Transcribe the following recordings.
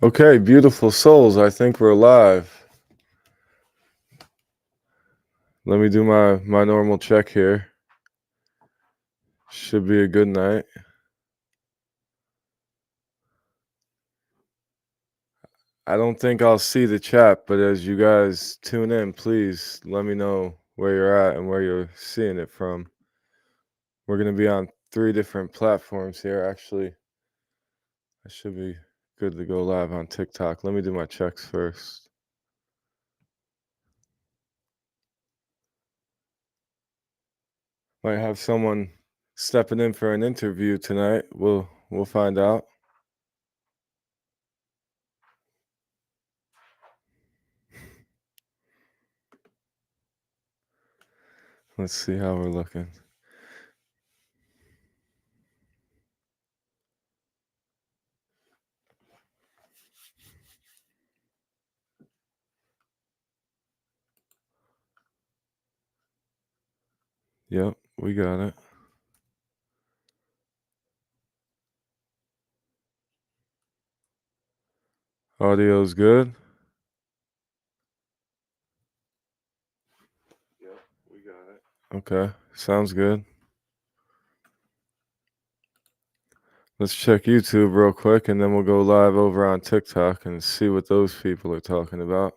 Okay, beautiful souls. I think we're live. Let me do my normal check here. Should be a good night. I don't think I'll see the chat, but as you guys tune in, please let me know where you're at and where you're seeing it from. We're going to be on 3 different platforms here. Actually, I should be good to go live on TikTok. Let me do my checks first. Might have someone stepping in for an interview tonight. We'll find out. Let's see how we're looking. Yep, we got it. Audio's good. Yep, we got it. Okay, sounds good. Let's check YouTube real quick and then we'll go live over on TikTok and see what those people are talking about.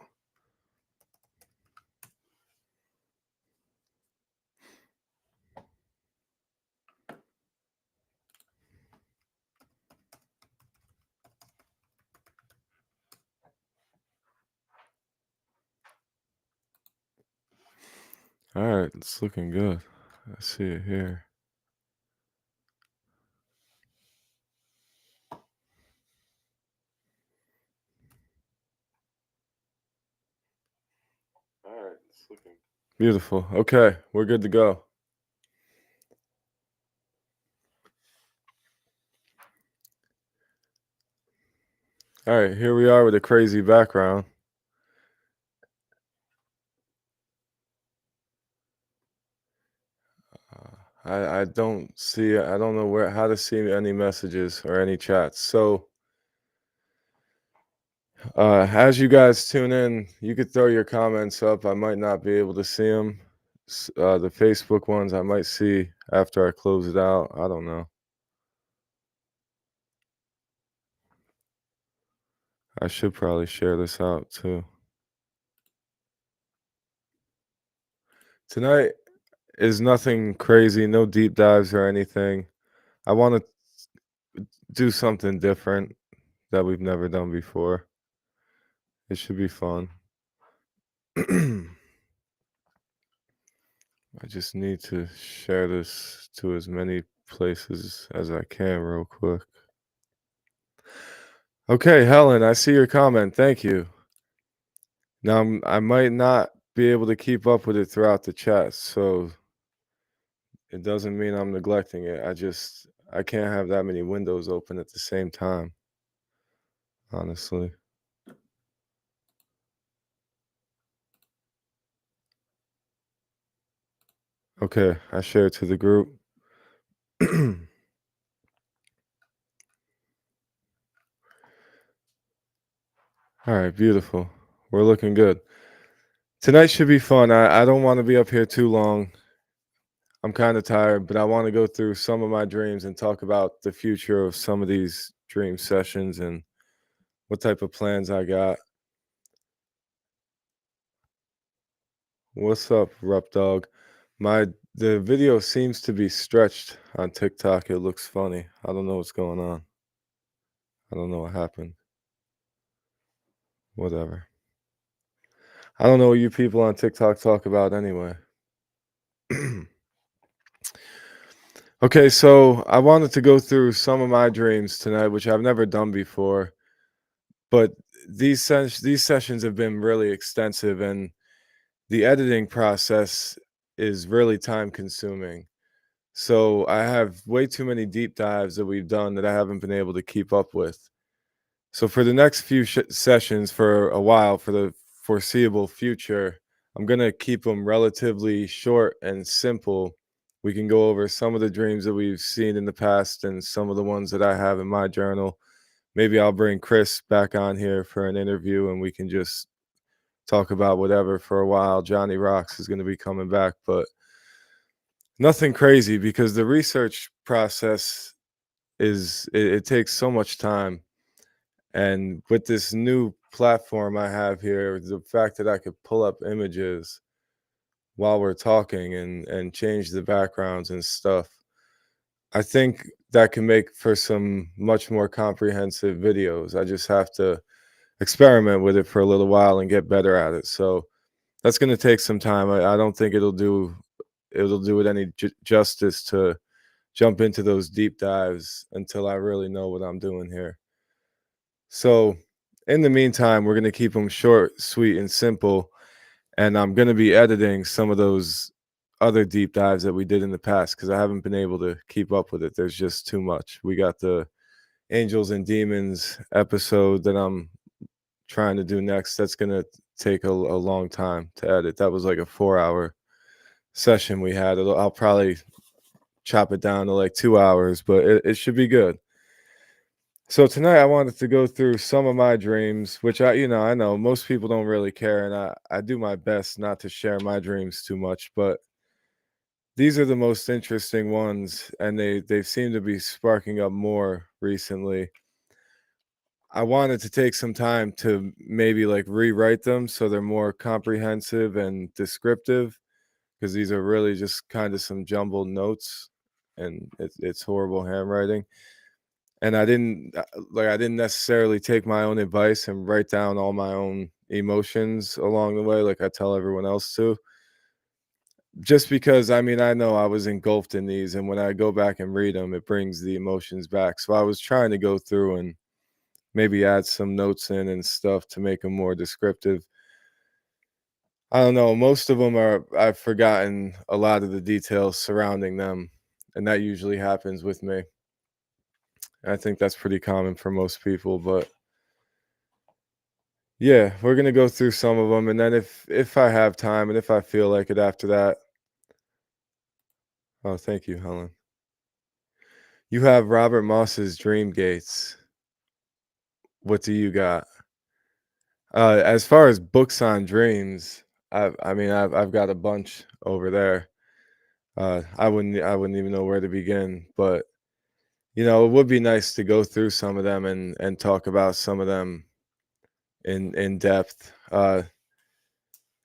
All right, it's looking good. I see it here. All right, it's looking beautiful. Okay, we're good to go. All right, here we are with a crazy background. I don't see. I don't know how to see any messages or any chats. So as you guys tune in, you could throw your comments up. I might not be able to see them. The Facebook ones I might see after I close it out. I don't know. I should probably share this out too. Tonight is nothing crazy, no deep dives or anything. I want to do something different that we've never done before. It should be fun. I just need to share this to as many places as I can real quick. Okay, Helen, I see your comment. Thank you. Now, I might not be able to keep up with it throughout the chat, so it doesn't mean I'm neglecting it. I can't have that many windows open at the same time, honestly. Okay, I shared to the group. All right, beautiful. We're looking good. Tonight should be fun. I don't want to be up here too long. I'm kind of tired, but I want to go through some of my dreams and talk about the future of some of these dream sessions and what type of plans I got. What's up, Rup Dog? The video seems to be stretched on TikTok. It looks funny. I don't know what's going on. I don't know what happened. Whatever. I don't know what you people on TikTok talk about anyway. Okay, so I wanted to go through some of my dreams tonight, which I've never done before. But these sessions have been really extensive, and the editing process is really time consuming. So I have way too many deep dives that we've done that I haven't been able to keep up with. So for the next few sessions, for a while, for the foreseeable future, I'm gonna keep them relatively short and simple. We can go over some of the dreams that we've seen in the past and some of the ones that I have in my journal. maybe I'll bring Chris back on here for an interview and we can just talk about whatever for a while. Johnny Rocks is going to be coming back, but nothing crazy because the research process it takes so much time. And with this new platform I have here, the fact that I could pull up images while we're talking and change the backgrounds and stuff, I think that can make for some much more comprehensive videos. I just have to experiment with it for a little while and get better at it. So that's going to take some time. I don't think it'll do it any justice to jump into those deep dives until I really know what I'm doing here. So in the meantime, we're going to keep them short, sweet, and simple. And I'm going to be editing some of those other deep dives that we did in the past because I haven't been able to keep up with it. There's just too much. We got the Angels and Demons episode that I'm trying to do next. That's going to take a long time to edit. That was like a 4-hour session we had. I'll probably chop it down to like 2 hours, but it should be good. So tonight I wanted to go through some of my dreams, which I know most people don't really care, and I do my best not to share my dreams too much, but these are the most interesting ones, and they seem to be sparking up more recently. I wanted to take some time to maybe like rewrite them so they're more comprehensive and descriptive because these are really just kind of some jumbled notes and it's horrible handwriting. And I didn't necessarily take my own advice and write down all my own emotions along the way like I tell everyone else to. Just because I mean I know I was engulfed in these, and when I go back and read them, it brings the emotions back. So I was trying to go through and maybe add some notes in and stuff to make them more descriptive. I don't know. Most of them are I've forgotten a lot of the details surrounding them, and that usually happens with me. I think that's pretty common for most people, but yeah, we're gonna go through some of them, and then if I have time and if I feel like it after that. Oh, thank you, Helen. You have Robert Moss's Dream Gates. What do you got? As far as books on dreams, I've got a bunch over there. I wouldn't even know where to begin, but it would be nice to go through some of them and talk about some of them in depth. The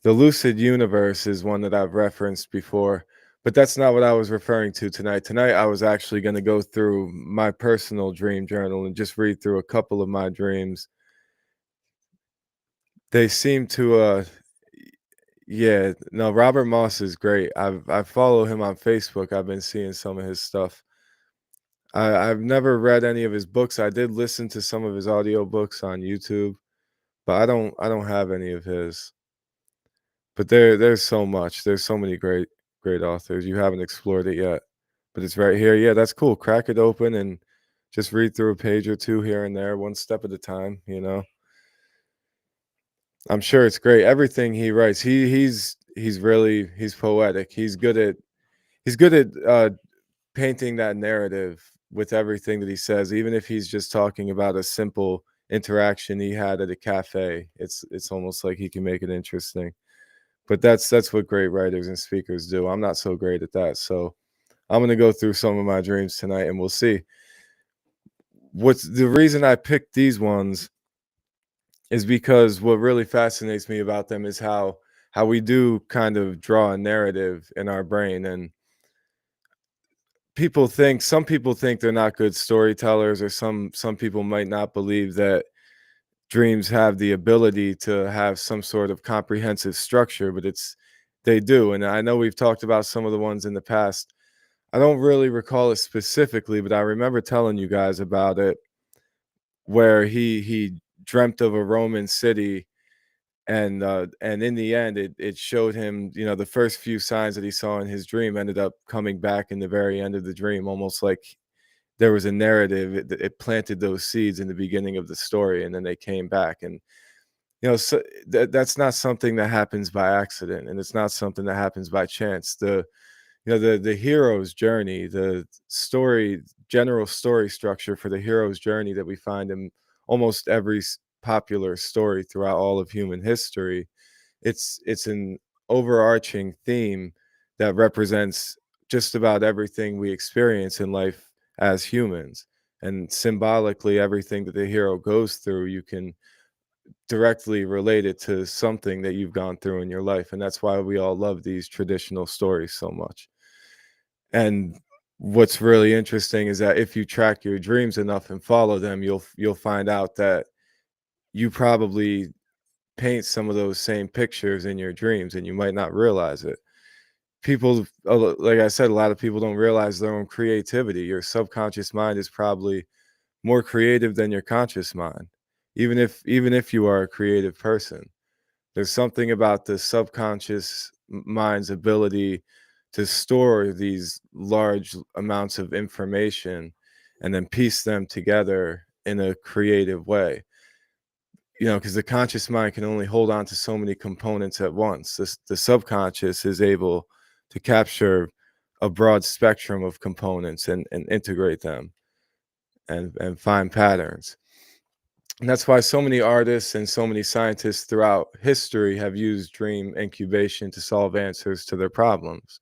Lucid Universe is one that I've referenced before, but that's not what I was referring to tonight. Tonight, I was actually going to go through my personal dream journal and just read through a couple of my dreams. They seem to, yeah, no, Robert Moss is great. I follow him on Facebook. I've been seeing some of his stuff. I've never read any of his books. I did listen to some of his audiobooks on YouTube, but I don't have any of his. But there's so much. There's so many great authors. You haven't explored it yet, but it's right here. Yeah, that's cool. Crack it open and just read through a page or two here and there, one step at a time. I'm sure it's great. Everything he writes, he's poetic. He's good at painting that narrative with everything that he says, even if he's just talking about a simple interaction he had at a cafe. It's almost like he can make it interesting. But that's what great writers and speakers do. I'm not so great at that. So I'm gonna go through some of my dreams tonight and we'll see. What's the reason I picked these ones is because what really fascinates me about them is how we do kind of draw a narrative in our brain. And some people think they're not good storytellers, or some people might not believe that dreams have the ability to have some sort of comprehensive structure, but they do. And I know we've talked about some of the ones in the past. I don't really recall it specifically, but I remember telling you guys about it, where he dreamt of a Roman city, and in the end it showed him, the first few signs that he saw in his dream ended up coming back in the very end of the dream, almost like there was a narrative. It planted those seeds in the beginning of the story, and then they came back. And so that's not something that happens by accident, and it's not something that happens by chance. The hero's journey, the general story structure for the hero's journey that we find in almost every popular story throughout all of human history. It's an overarching theme that represents just about everything we experience in life as humans. And symbolically, everything that the hero goes through, you can directly relate it to something that you've gone through in your life. And that's why we all love these traditional stories so much. And what's really interesting is that if you track your dreams enough and follow them, you'll find out that you probably paint some of those same pictures in your dreams and you might not realize it. People, like I said, a lot of people don't realize their own creativity. Your subconscious mind is probably more creative than your conscious mind. Even if you are a creative person, there's something about the subconscious mind's ability to store these large amounts of information and then piece them together in a creative way. Because the conscious mind can only hold on to so many components at once. The subconscious is able to capture a broad spectrum of components and integrate them and find patterns. And that's why so many artists and so many scientists throughout history have used dream incubation to solve answers to their problems.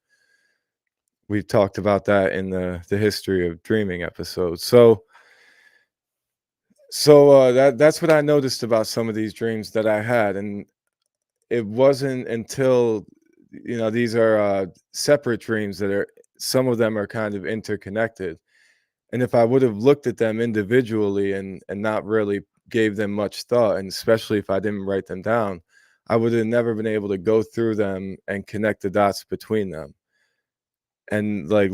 We've talked about that in the history of dreaming episode. That's what I noticed about some of these dreams that I had. And it wasn't until, these are separate dreams that are, some of them are kind of interconnected. And if I would have looked at them individually and not really gave them much thought, and especially if I didn't write them down, I would have never been able to go through them and connect the dots between them. And like,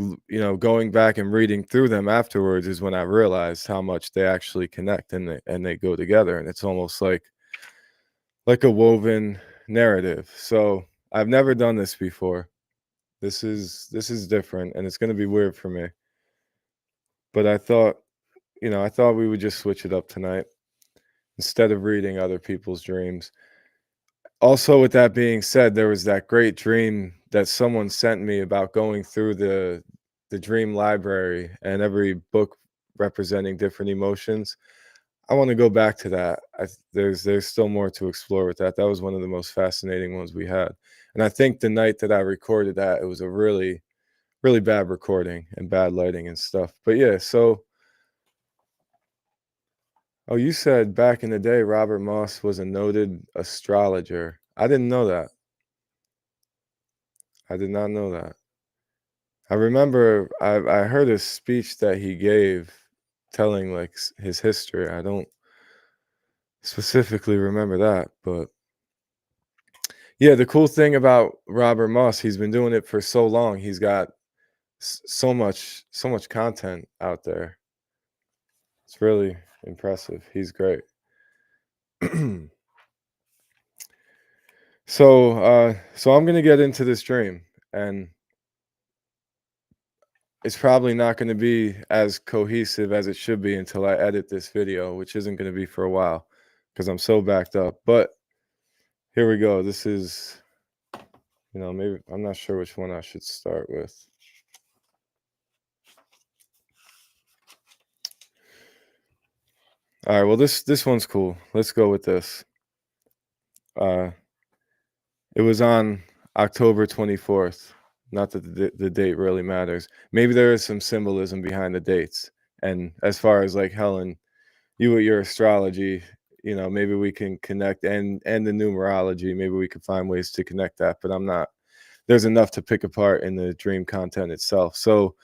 going back and reading through them afterwards is when I realized how much they actually connect and they go together. And it's almost like a woven narrative. So I've never done this before. This is different and it's going to be weird for me. But I thought we would just switch it up tonight instead of reading other people's dreams. Also, with that being said, there was that great dream that someone sent me about going through the dream library and every book representing different emotions. I want to go back to that. There's still more to explore with that. That was one of the most fascinating ones we had. And I think the night that I recorded that, it was a really, really bad recording and bad lighting and stuff. But yeah, so oh, you said back in the day, Robert Moss was a noted astrologer. I didn't know that. I did not know that. I remember I heard a speech that he gave telling like his history. I don't specifically remember that, but yeah, the cool thing about Robert Moss, he's been doing it for so long. He's got so much content out there. It's really impressive. He's great. So I'm gonna get into this dream, and it's probably not gonna be as cohesive as it should be until I edit this video, which isn't gonna be for a while because I'm so backed up. But here we go. This is, maybe I'm not sure which one I should start with. All right, well this one's cool. Let's go with this. Uh, it was on October 24th. Not that the date really matters. Maybe there is some symbolism behind the dates. And as far as like Helen, you with your astrology, maybe we can connect and the numerology, maybe we could find ways to connect that, but I'm not there's enough to pick apart in the dream content itself. So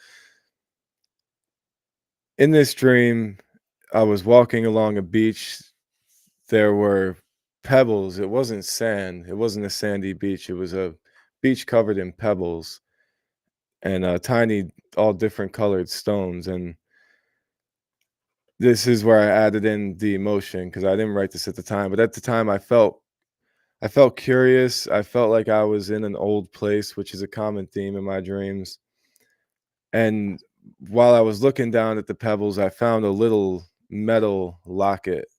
in this dream, I was walking along a beach. There were pebbles. It wasn't sand. It wasn't a sandy beach. It was a beach covered in pebbles and tiny, all different colored stones. And this is where I added in the emotion because I didn't write this at the time. But at the time, I felt curious. I felt like I was in an old place, which is a common theme in my dreams. And while I was looking down at the pebbles, I found a little metal locket,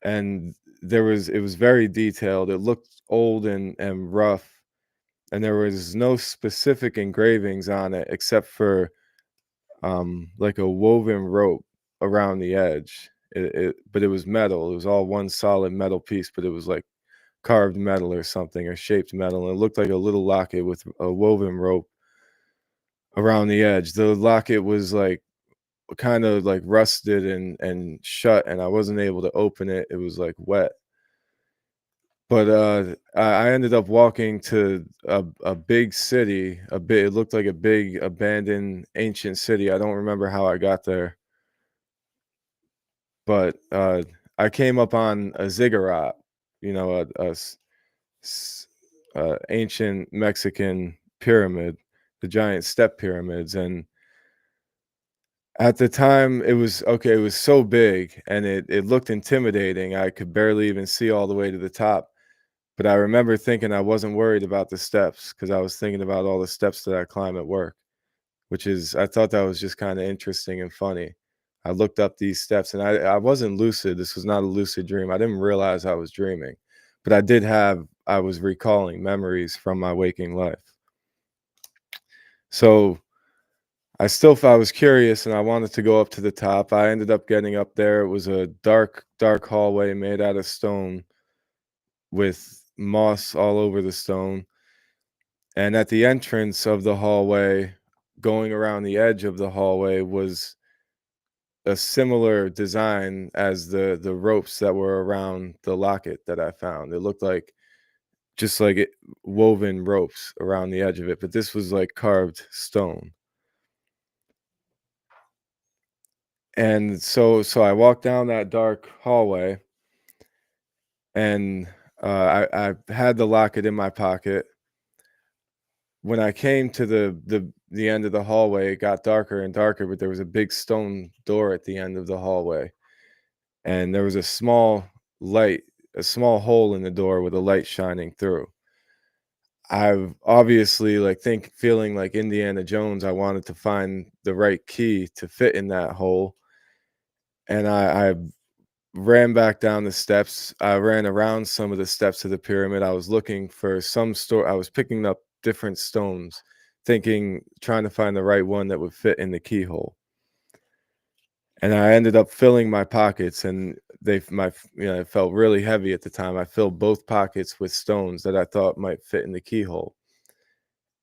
and it was very detailed. It looked old and rough, and there was no specific engravings on it except for like a woven rope around the edge. but it was metal. It was all one solid metal piece, but it was like carved metal or something, or shaped metal, and it looked like a little locket with a woven rope around the edge. The locket was like kind of like rusted and shut, and I wasn't able to open it. It was like wet. But I ended up walking to a big city. It looked like a big abandoned ancient city. I don't remember how I got there, but I came up on a ziggurat, s- ancient Mexican pyramid, the giant step pyramids. And at the time, it was okay. It was so big, and it looked intimidating. I could barely even see all the way to the top. But I remember thinking I wasn't worried about the steps because I was thinking about all the steps that I climb at work, which is I thought that was just kind of interesting and funny. I looked up these steps, and I wasn't lucid. This was not a lucid dream. I didn't realize I was dreaming, but I was recalling memories from my waking life. So I was curious and I wanted to go up to the top. I ended up getting up there. It was a dark, dark hallway made out of stone with moss all over the stone. And at the entrance of the hallway, going around the edge of the hallway, was a similar design as the ropes that were around the locket that I found. It looked like just like woven ropes around the edge of it, but this was like carved stone. And so I walked down that dark hallway, and I had the locket in my pocket. When I came to the end of the hallway, it got darker and darker, but there was a big stone door at the end of the hallway, and there was light, a small hole in the door with a light shining through. I've obviously feeling like Indiana Jones. I wanted to find the right key to fit in that hole, and I ran back down the steps. I ran around some of the steps of the pyramid. I was looking for some store. I was picking up different stones, trying to find the right one that would fit in the keyhole. And I ended up filling my pockets, and it felt really heavy at the time. I filled both pockets with stones that I thought might fit in the keyhole.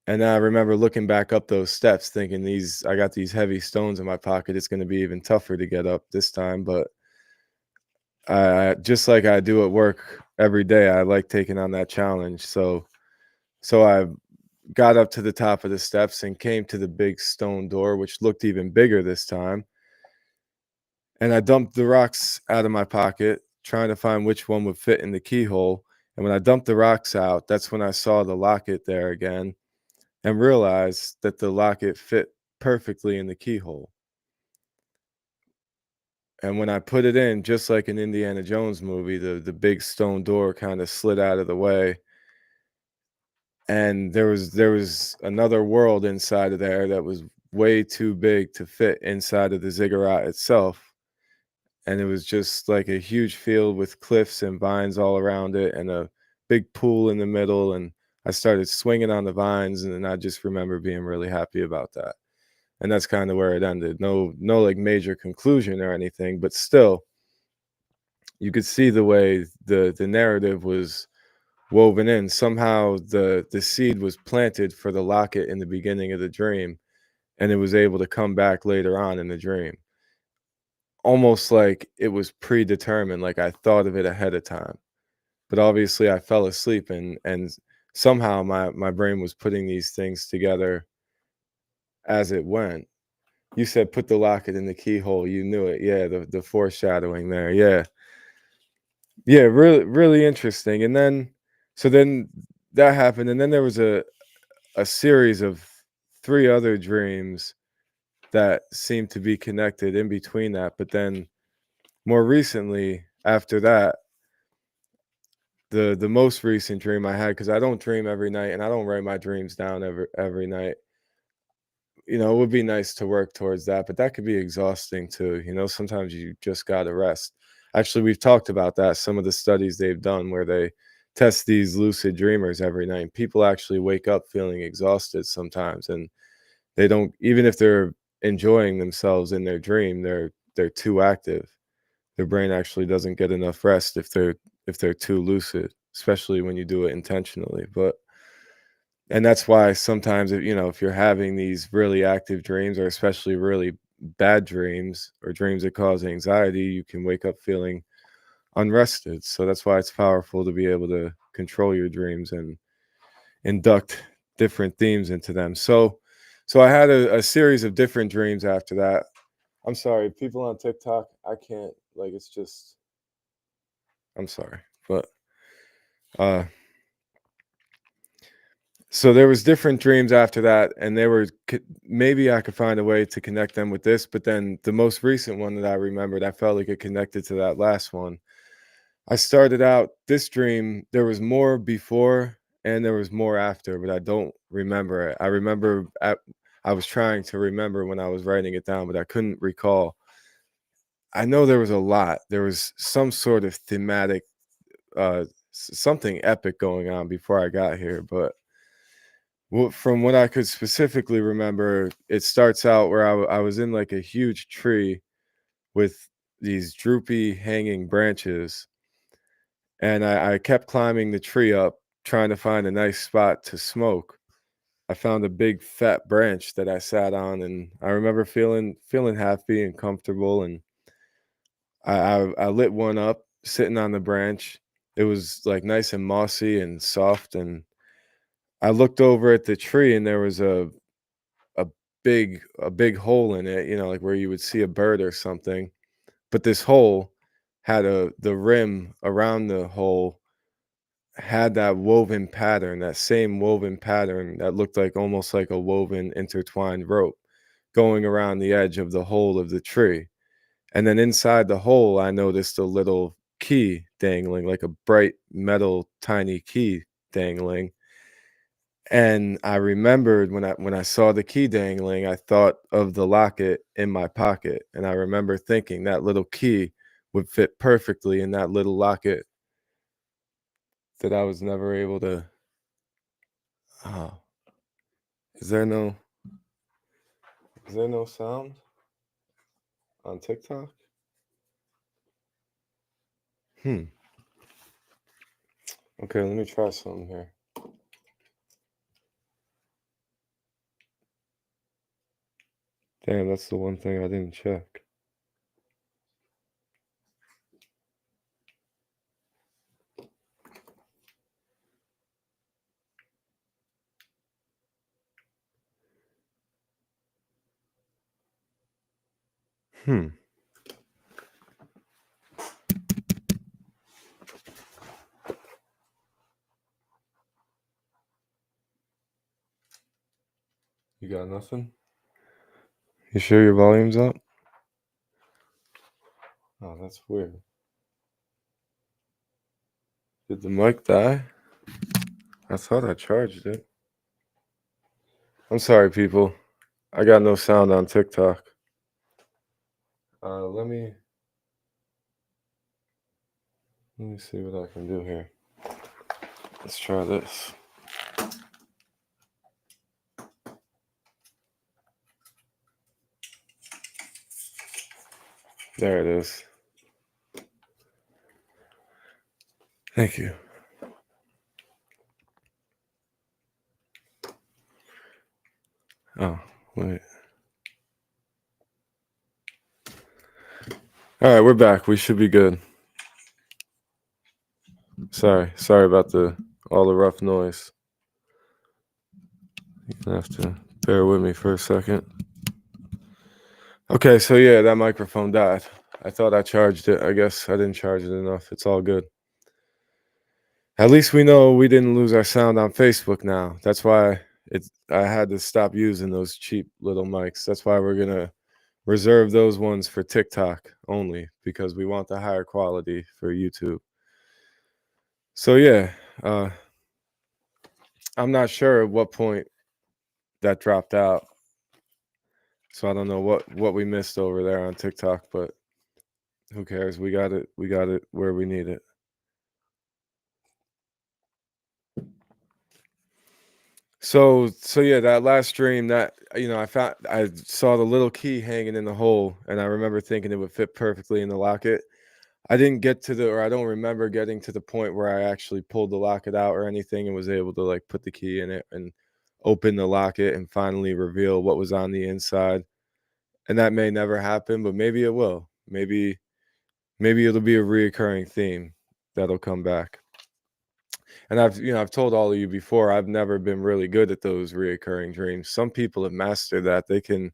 And I remember looking back up those steps, thinking I got these heavy stones in my pocket. It's going to be even tougher to get up this time, but just like I do at work every day, I like taking on that challenge. So I got up to the top of the steps and came to the big stone door, which looked even bigger this time. And I dumped the rocks out of my pocket, trying to find which one would fit in the keyhole. And when I dumped the rocks out, that's when I saw the locket there again and realized that the locket fit perfectly in the keyhole. And when I put it in, just like an Indiana Jones movie, the big stone door kind of slid out of the way, and there was another world inside of there that was way too big to fit inside of the ziggurat itself. And it was just like a huge field with cliffs and vines all around it, and a big pool in the middle. And I started swinging on the vines, and then I just remember being really happy about that. And that's kind of where it ended. No like major conclusion or anything, but still you could see the way the narrative was woven in. Somehow the seed was planted for the locket in the beginning of the dream, and it was able to come back later on in the dream, almost like it was predetermined, like I thought of it ahead of time. But obviously I fell asleep, and somehow my brain was putting these things together as it went. You said put the locket in the keyhole, you knew it. Yeah, the foreshadowing there. Yeah. Yeah, really, really interesting. And then that happened, and then there was a series of three other dreams that seemed to be connected in between that. But then more recently, after that, the most recent dream I had, because I don't dream every night, and I don't write my dreams down every night. It would be nice to work towards that, but that could be exhausting too. Sometimes you just gotta rest. Actually, we've talked about that, some of the studies they've done where they test these lucid dreamers every night. People actually wake up feeling exhausted sometimes, and they don't, even if they're enjoying themselves in their dream, they're too active. their brain actually doesn't get enough rest if they're too lucid, especially when you do it intentionally. But and that's why sometimes if if you're having these really active dreams, or especially really bad dreams or dreams that cause anxiety, you can wake up feeling unrested. So that's why it's powerful to be able to control your dreams and induct different themes into them. So I had a series of different dreams after that. I'm sorry, people on TikTok, I can't, like, it's just, I'm sorry. But uh so there was different dreams after that, and they were maybe I could find a way to connect them with this, but then the most recent one that I remembered, I felt like it connected to that last one. I started out this dream, there was more before and there was more after, but I don't remember it. I remember I was trying to remember when I was writing it down, but I couldn't recall. I know there was a lot. There was some sort of thematic, something epic going on before I got here, but from what I could specifically remember, it starts out where I was in like a huge tree with these droopy hanging branches, and I kept climbing the tree up, trying to find a nice spot to smoke. I found a big fat branch that I sat on, and I remember feeling happy and comfortable. And I lit one up, sitting on the branch. It was like nice and mossy and soft, and I looked over at the tree, and there was a a big hole in it, like where you would see a bird or something. But this hole had the rim around the hole had that woven pattern, that same woven pattern that looked like almost like a woven intertwined rope going around the edge of the hole of the tree. And then inside the hole, I noticed a little key dangling, like a bright metal tiny key dangling. And I remembered when I saw the key dangling, I thought of the locket in my pocket, and I remember thinking that little key would fit perfectly in that little locket that I was never able to. Oh, is there no is there no sound on TikTok? Hmm. Okay, let me try something here. Damn, that's the one thing I didn't check. Hmm. You got nothing? You sure your volume's up? Oh, that's weird. Did the mic die? I thought I charged it. I'm sorry, people. I got no sound on TikTok. Let me see what I can do here. Let's try this. There it is. Thank you. Oh, wait. All right, we're back. We should be good. Sorry about all the rough noise. You're gonna have to bear with me for a second. Okay, so yeah, that microphone died. I thought I charged it. I guess I didn't charge it enough. It's all good. At least we know we didn't lose our sound on Facebook now. That's why I had to stop using those cheap little mics. That's why we're gonna reserve those ones for TikTok only, because we want the higher quality for YouTube. So yeah, I'm not sure at what point that dropped out. So I don't know what we missed over there on TikTok, but who cares? We got it. We got it where we need it. So yeah, that last stream that I saw the little key hanging in the hole, and I remember thinking it would fit perfectly in the locket. I didn't get to the or I don't remember getting to the point where I actually pulled the locket out or anything and was able to, like, put the key in it and open the locket and finally reveal what was on the inside, and that may never happen, but maybe it will. Maybe it'll be a reoccurring theme that'll come back. And I've told all of you before, I've never been really good at those reoccurring dreams. Some people have mastered that. They can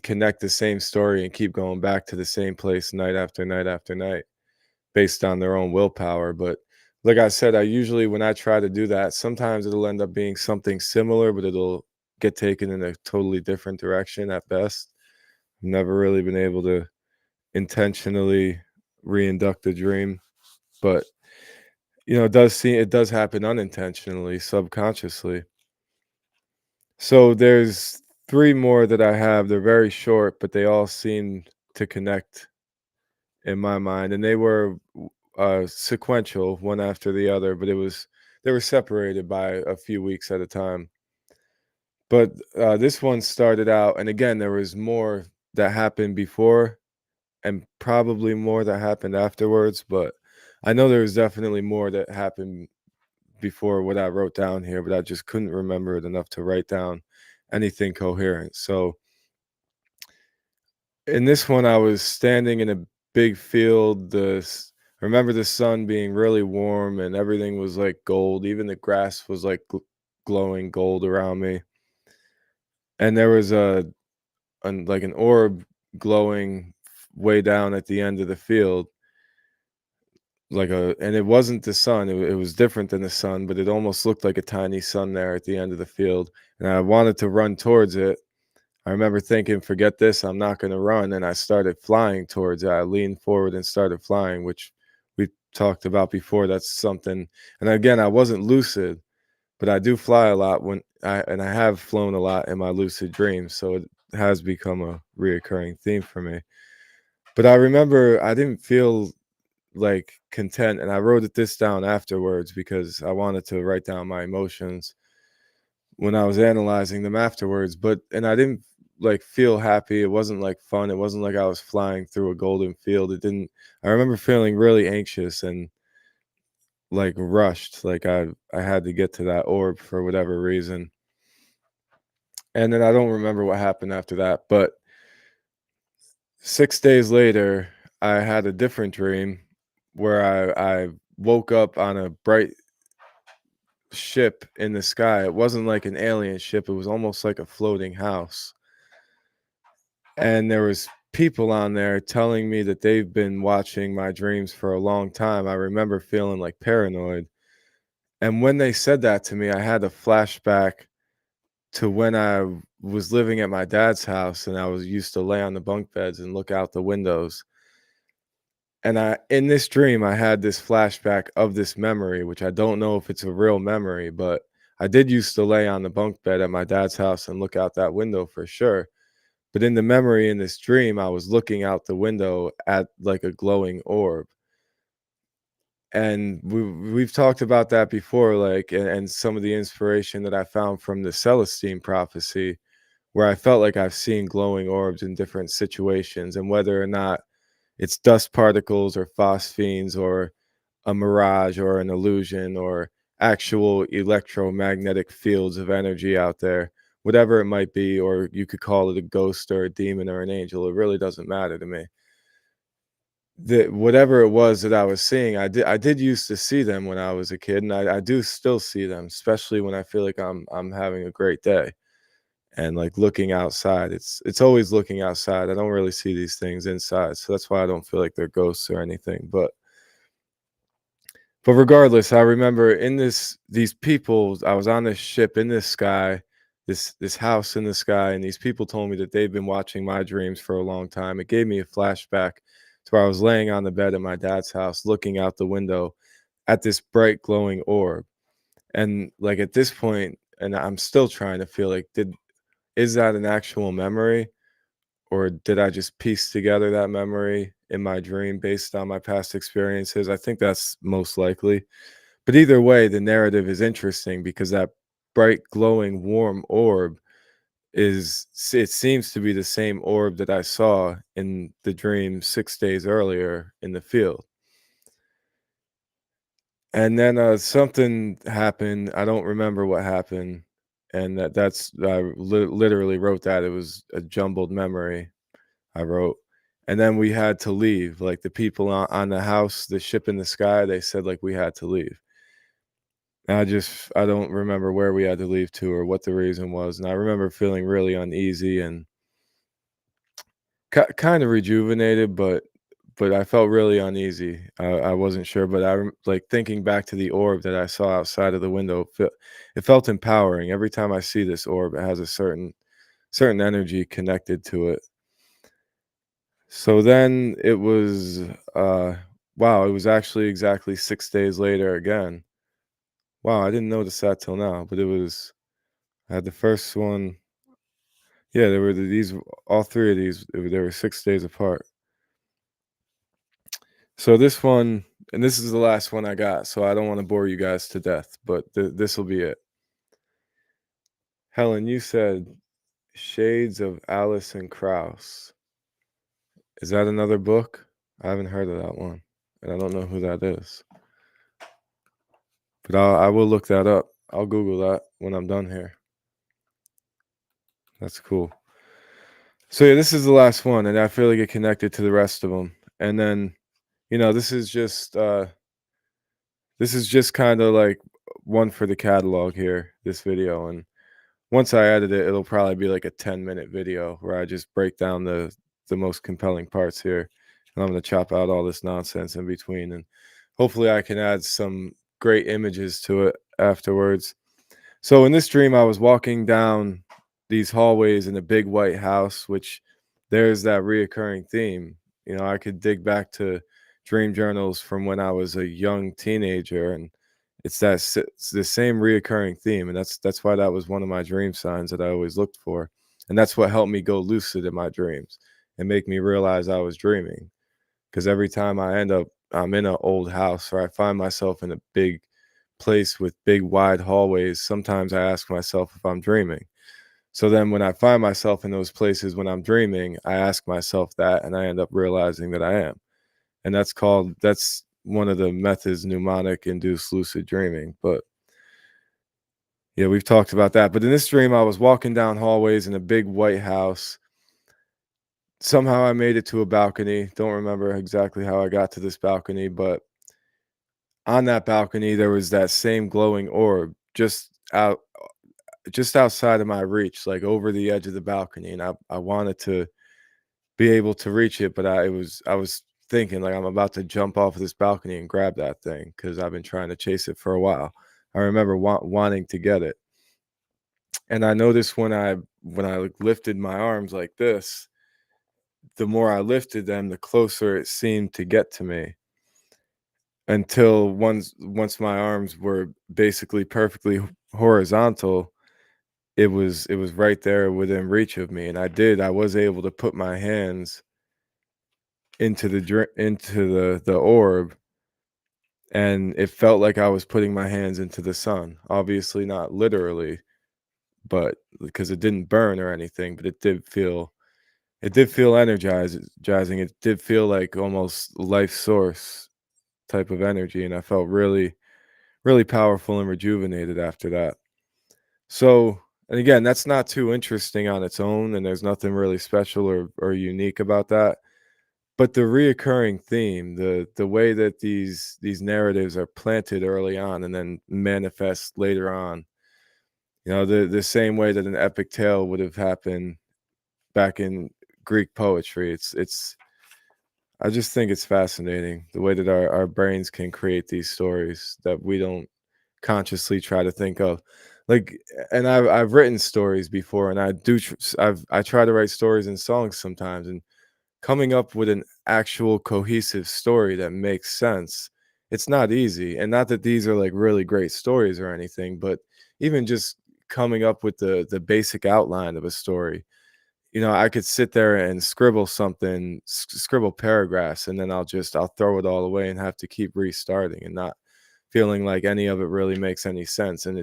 connect the same story and keep going back to the same place night after night after night based on their own willpower. But like I said, I usually, when I try to do that, sometimes it'll end up being something similar, but it'll get taken in a totally different direction at best. I've never really been able to intentionally reinduct a dream, but it does happen unintentionally, subconsciously. So there's three more that I have. They're very short, but they all seem to connect in my mind, and they were sequential, one after the other, but they were separated by a few weeks at a time. But this one started out, and again, there was more that happened before, and probably more that happened afterwards. But I know there was definitely more that happened before what I wrote down here, but I just couldn't remember it enough to write down anything coherent. So in this one, I was standing in a big field. I remember the sun being really warm and everything was like gold. Even the grass was like glowing gold around me. And there was like an orb glowing way down at the end of the field, and it wasn't the sun. It was different than the sun, but it almost looked like a tiny sun there at the end of the field. And I wanted to run towards it. I remember thinking, forget this, I'm not going to run. And I started flying towards it. I leaned forward and started flying, which we talked about before. That's something. And again, I wasn't lucid, but I do fly a lot and I have flown a lot in my lucid dreams. So it has become a reoccurring theme for me. But I remember I didn't feel like content. And I wrote this down afterwards because I wanted to write down my emotions when I was analyzing them afterwards. And I didn't like feel happy. It wasn't like fun. It wasn't like I was flying through a golden field. I remember feeling really anxious and like rushed, like I had to get to that orb for whatever reason. And then I don't remember what happened after that, but 6 days later, I had a different dream where I woke up on a bright ship in the sky. It wasn't like an alien ship. It was almost like a floating house. And there was people on there telling me that they've been watching my dreams for a long time. I remember feeling like paranoid. And when they said that to me, I had a flashback to when I was living at my dad's house and I was used to lay on the bunk beds and look out the windows. And in this dream, I had this flashback of this memory, which I don't know if it's a real memory, but I did used to lay on the bunk bed at my dad's house and look out that window for sure. But in the memory in this dream, I was looking out the window at like a glowing orb. And we've talked about that before, like, and some of the inspiration that I found from the Celestine prophecy, where I felt like I've seen glowing orbs in different situations, and whether or not it's dust particles or phosphenes or a mirage or an illusion or actual electromagnetic fields of energy out there, whatever it might be, or you could call it a ghost or a demon or an angel. It really doesn't matter to me. Whatever it was that I was seeing, I did used to see them when I was a kid, and I do still see them, especially when I feel like I'm having a great day and like looking outside. It's always looking outside. I don't really see these things inside, so that's why I don't feel like they're ghosts or anything. But regardless, I remember these people, I was on this ship in this sky, this house in the sky, and these people told me that they've been watching my dreams for a long time. It gave me a flashback to where I was laying on the bed at my dad's house, looking out the window at this bright glowing orb. And like at this point, and I'm still trying to feel like, is that an actual memory? Or did I just piece together that memory in my dream based on my past experiences? I think that's most likely. But either way, the narrative is interesting because that bright, glowing, warm orb it seems to be the same orb that I saw in the dream 6 days earlier in the field. And then, something happened, I don't remember what happened, and that's I literally wrote that, it was a jumbled memory I wrote, and then we had to leave, like, the people on the house, the ship in the sky, they said, like, we had to leave. And I don't remember where we had to leave to or what the reason was, and I remember feeling really uneasy and kinda rejuvenated, but I felt really uneasy. I wasn't sure, but like, thinking back to the orb that I saw outside of the window, it felt empowering. Every time I see this orb, it has a certain energy connected to it. So then it was, wow, it was actually exactly 6 days later again. Wow, I didn't notice that till now, but I had the first one. Yeah, there were these all 3 of these, they were 6 days apart. So this one, and this is the last one I got, so I don't want to bore you guys to death, but this will be it. Helen, you said Shades of Alison Krauss. Is that another book? I haven't heard of that one, and I don't know who that is. But I will look that up. I'll Google that when I'm done here. That's cool. So yeah, this is the last one, and I feel like it connected to the rest of them. And then, this is just kind of like one for the catalog here, this video, and once I edit it, it'll probably be like a 10-minute video where I just break down the most compelling parts here, and I'm gonna chop out all this nonsense in between, and hopefully I can add some great images to it afterwards. So in this dream, I was walking down these hallways in a big white house, which there's that reoccurring theme. I could dig back to dream journals from when I was a young teenager, and it's the same reoccurring theme, and that's why that was one of my dream signs that I always looked for, and that's what helped me go lucid in my dreams and make me realize I was dreaming. Because every time I'm in an old house or I find myself in a big place with big wide hallways, sometimes I ask myself if I'm dreaming. So then when I find myself in those places when I'm dreaming, I ask myself that and I end up realizing that I am. And that's one of the methods, mnemonic induced lucid dreaming. But yeah, we've talked about that. But in this dream, I was walking down hallways in a big white house. Somehow I made it to a balcony. Don't remember exactly how I got to this balcony, but on that balcony there was that same glowing orb just outside of my reach, like over the edge of the balcony, and I wanted to be able to reach it, but I was thinking like I'm about to jump off of this balcony and grab that thing because I've been trying to chase it for a while. I remember wanting to get it, and I noticed when I like, lifted my arms like this, the more I lifted them, the closer it seemed to get to me. Until once my arms were basically perfectly horizontal, it was right there within reach of me, and I was able to put my hands into the orb, and it felt like I was putting my hands into the sun. Obviously not literally, but because it didn't burn or anything, but it did feel energizing. It did feel like almost life source type of energy, and I felt really, really powerful and rejuvenated after that. So, and again, that's not too interesting on its own, and there's nothing really special or unique about that. But the reoccurring theme, the way that these narratives are planted early on and then manifest later on, the same way that an epic tale would have happened back in Greek poetry. It's I just think it's fascinating the way that our brains can create these stories that we don't consciously try to think of. Like, and I've written stories before, and I try to write stories and songs sometimes, and coming up with an actual cohesive story that makes sense, it's not easy. And not that these are like really great stories or anything, but even just coming up with the basic outline of a story, I could sit there and scribble something, scribble paragraphs, and then I'll throw it all away and have to keep restarting and not feeling like any of it really makes any sense. And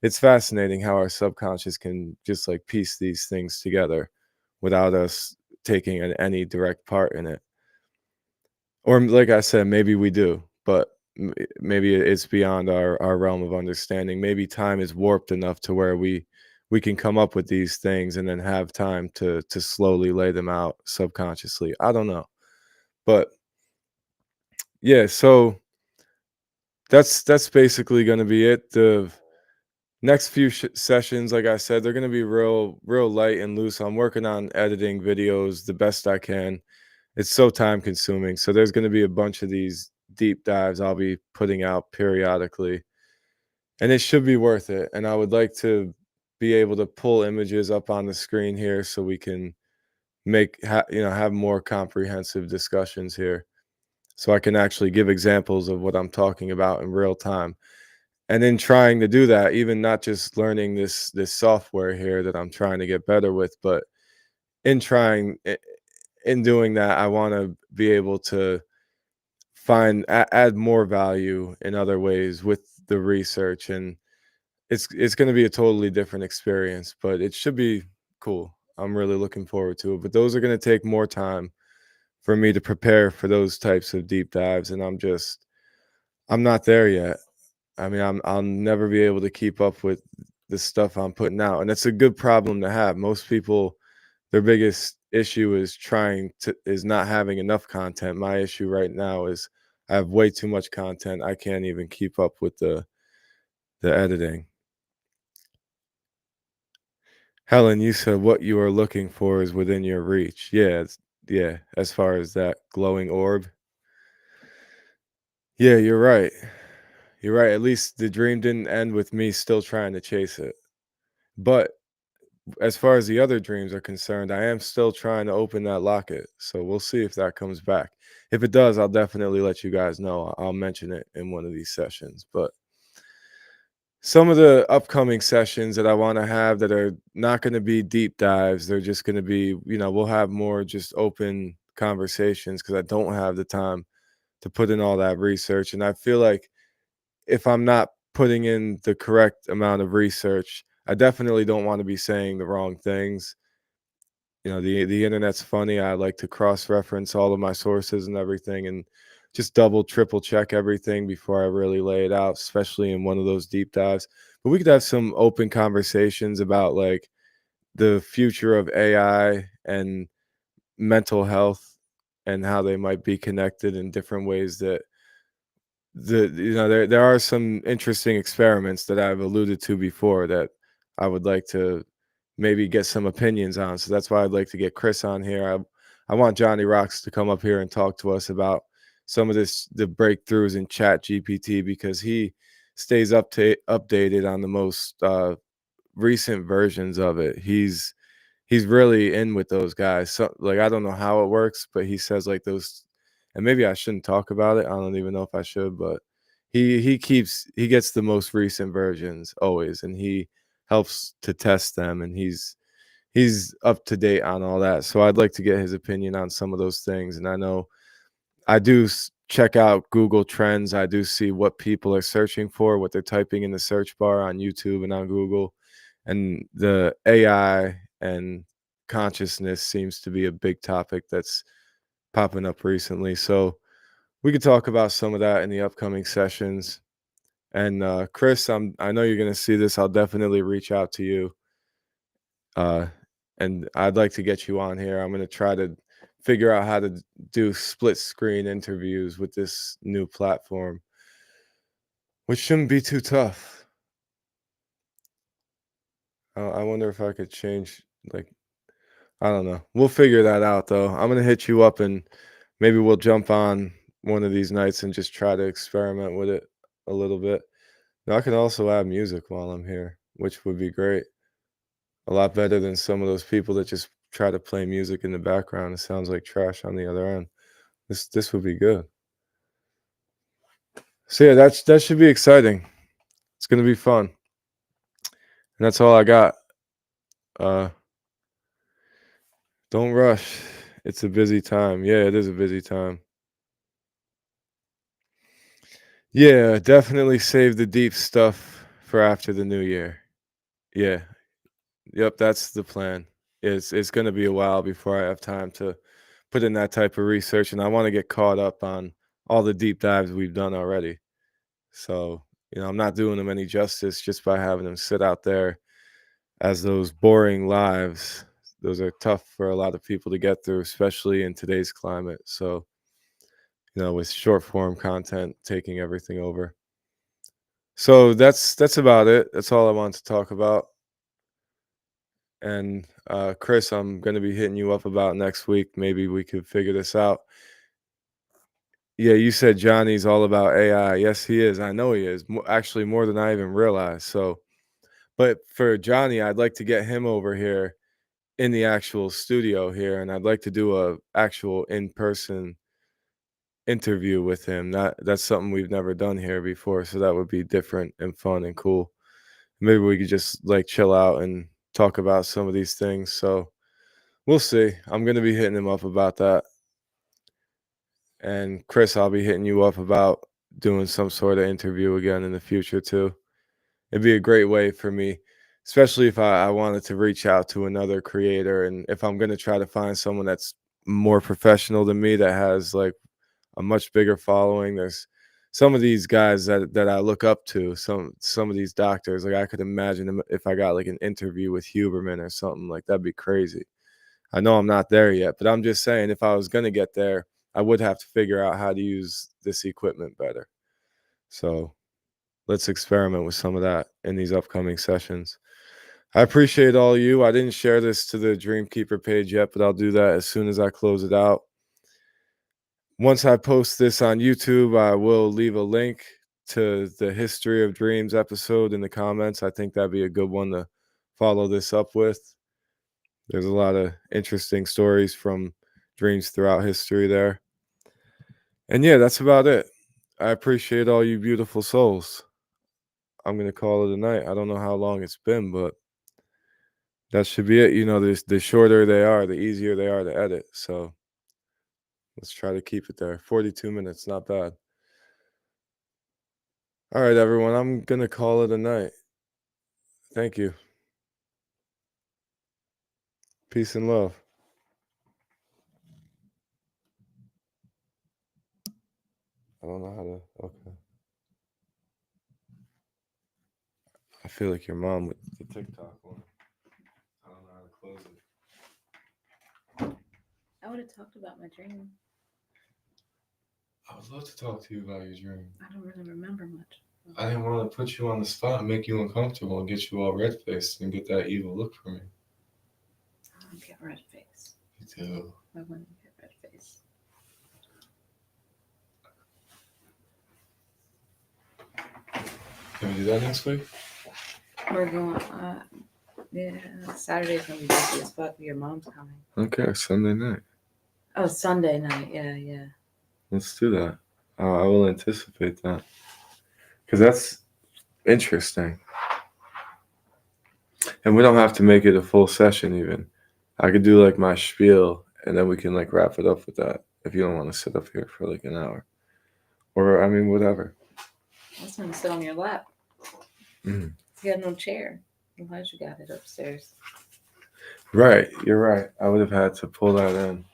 it's fascinating how our subconscious can just like piece these things together without us taking any direct part in it. Or like I said, maybe we do, but maybe it's beyond our realm of understanding. Maybe time is warped enough to where we can come up with these things and then have time to slowly lay them out subconsciously. I don't know. But yeah, so that's basically going to be it. The next few sessions, like I said, they're going to be real light and loose. I'm working on editing videos the best I can. It's so time consuming. So there's going to be a bunch of these deep dives I'll be putting out periodically, and it should be worth it. And I would like to be able to pull images up on the screen here so we can have more comprehensive discussions here, so I can actually give examples of what I'm talking about in real time. And in trying to do that, even not just learning this software here that I'm trying to get better with, but in trying in doing that, I want to be able to add more value in other ways with the research, and it's going to be a totally different experience, but it should be cool. I'm really looking forward to it, but those are going to take more time for me to prepare for those types of deep dives, and I'm not there yet. I mean, I'll never be able to keep up with the stuff I'm putting out, and it's a good problem to have. Most people, their biggest issue is not having enough content. My issue right now is I have way too much content. I can't even keep up with the editing. Helen, you said what you are looking for is within your reach. Yeah, yeah, as far as that glowing orb. Yeah, you're right. You're right. At least the dream didn't end with me still trying to chase it. But as far as the other dreams are concerned, I am still trying to open that locket. So we'll see if that comes back. If it does, I'll definitely let you guys know. I'll mention it in one of these sessions. But some of the upcoming sessions that I want to have that are not going to be deep dives, they're just going to be, we'll have more just open conversations because I don't have the time to put in all that research. And I feel like if I'm not putting in the correct amount of research, I definitely don't want to be saying the wrong things. The internet's funny. I like to cross reference all of my sources and everything, and just double triple check everything before I really lay it out, especially in one of those deep dives. But we could have some open conversations about like the future of AI and mental health and how they might be connected in different ways. That there are some interesting experiments that I've alluded to before that I would like to maybe get some opinions on. So that's why I'd like to get Chris on here. I want Johnny Rocks to come up here and talk to us about some of the breakthroughs in Chat GPT, because he stays updated on the most recent versions of it. He's really in with those guys. So like I don't know how it works, but he says like those, and maybe I shouldn't talk about it. I don't even know if I should, but he gets the most recent versions always, and he helps to test them, and he's up to date on all that. So I'd like to get his opinion on some of those things. And I know I do check out Google Trends. I do see what people are searching for, what they're typing in the search bar on YouTube and on Google. And the AI and consciousness seems to be a big topic that's popping up recently. So we could talk about some of that in the upcoming sessions. And Chris, I know you're going to see this. I'll definitely reach out to you. Uh, and I'd like to get you on here. I'm going to try to figure out how to do split screen interviews with this new platform, which shouldn't be too tough. I wonder if I could change, like, I don't know. We'll figure that out though. I'm going to hit you up and maybe we'll jump on one of these nights and just try to experiment with it a little bit. Now, I can also add music while I'm here, which would be great. A lot better than some of those people that just try to play music in the background. It sounds like trash on the other end. This would be good. So yeah, that should be exciting. It's gonna be fun. And that's all I got. Uh don't rush. It's a busy time. Yeah, it is a busy time. Yeah, definitely save the deep stuff for after the new year. Yeah. Yep, that's the plan. It's gonna be a while before I have time to put in that type of research, and I wanna get caught up on all the deep dives we've done already. So, I'm not doing them any justice just by having them sit out there as those boring lives. Those are tough for a lot of people to get through, especially in today's climate. So, with short form content taking everything over. So that's about it. That's all I wanted to talk about. And Chris, I'm gonna be hitting you up about next week. Maybe we could figure this out. Yeah, you said Johnny's all about AI. Yes, he is. I know he is. Actually, more than I even realized. So, but for Johnny, I'd like to get him over here in the actual studio here, and I'd like to do a actual in-person interview with him. That's something we've never done here before, so that would be different and fun and cool. Maybe we could just like chill out and talk about some of these things. So we'll see. I'm gonna be hitting him up about that. And Chris, I'll be hitting you up about doing some sort of interview again in the future too. It'd be a great way for me, especially if I wanted to reach out to another creator, and if I'm gonna try to find someone that's more professional than me that has like a much bigger following. There's some of these guys that I look up to, some of these doctors. Like I could imagine them if I got like an interview with Huberman or something, like that'd be crazy. I know I'm not there yet, but I'm just saying if I was gonna get there, I would have to figure out how to use this equipment better. So let's experiment with some of that in these upcoming sessions. I appreciate all you. I didn't share this to the Dreamkeeper page yet, but I'll do that as soon as I close it out. Once I post this on YouTube, I will leave a link to the History of Dreams episode in the comments. I think that'd be a good one to follow this up with. There's a lot of interesting stories from dreams throughout history there. And yeah, that's about it. I appreciate all you beautiful souls. I'm going to call it a night. I don't know how long it's been, but that should be it. The shorter they are, the easier they are to edit. So let's try to keep it there. 42 minutes, not bad. All right, everyone. I'm going to call it a night. Thank you. Peace and love. I don't know how to. Okay. I feel like your mom with the TikTok one. I don't know how to close it. I would have talked about my dream. I would love to talk to you about your dream. I don't really remember much. I didn't want to put you on the spot and make you uncomfortable and get you all red faced and get that evil look from me. I don't get red face. You do. I wouldn't get red face. Can we do that next week? We're going. Yeah, Saturday's gonna be busy as fuck. Your mom's coming. Okay, Sunday night. Oh, Sunday night. Yeah. Let's do that. I will anticipate that. Because that's interesting. And we don't have to make it a full session even. I could do like my spiel and then we can like wrap it up with that if you don't want to sit up here for like an hour. Or, I mean, whatever. I was gonna sit on your lap. Mm. You got no chair. Why'd you got it upstairs? Right, you're right. I would have had to pull that in.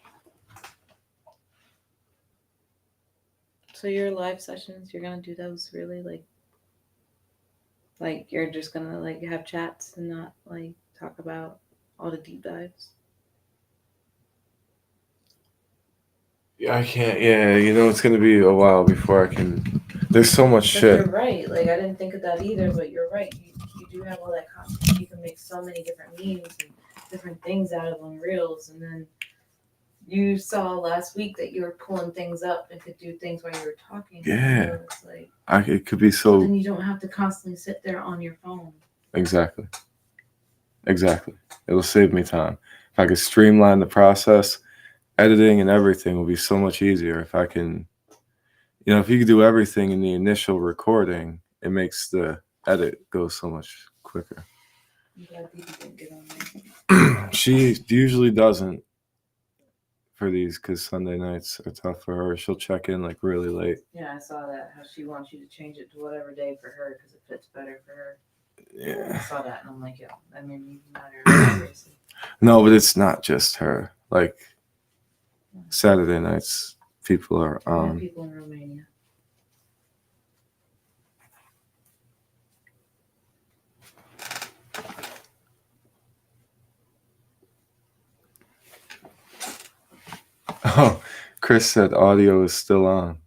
So your live sessions, you're gonna do those really like you're just gonna like have chats and not like talk about all the deep dives. Yeah, I can't. Yeah, it's going to be a while before I can. There's so much But shit. you're right. Like I didn't think of that either. But you're right. You do have all that content. You can make so many different memes and different things out of them reels. And then you saw last week that you were pulling things up and could do things while you were talking. Yeah. So it's like It could be so. then you don't have to constantly sit there on your phone. Exactly. It'll save me time. If I could streamline the process, editing and everything will be so much easier. If I can, if you could do everything in the initial recording, it makes the edit go so much quicker. I'm glad Didi didn't get on there. She usually doesn't. for these because Sunday nights are tough for her. She'll check in like really late. Yeah, I saw that. How she wants you to change it to whatever day for her because it fits better for her. I Yeah. saw that and I'm like, yeah, that made me matter. Seriously. No, but it's not just her. Like Saturday nights, people are Yeah, people in Romania. Oh, Chris said audio is still on.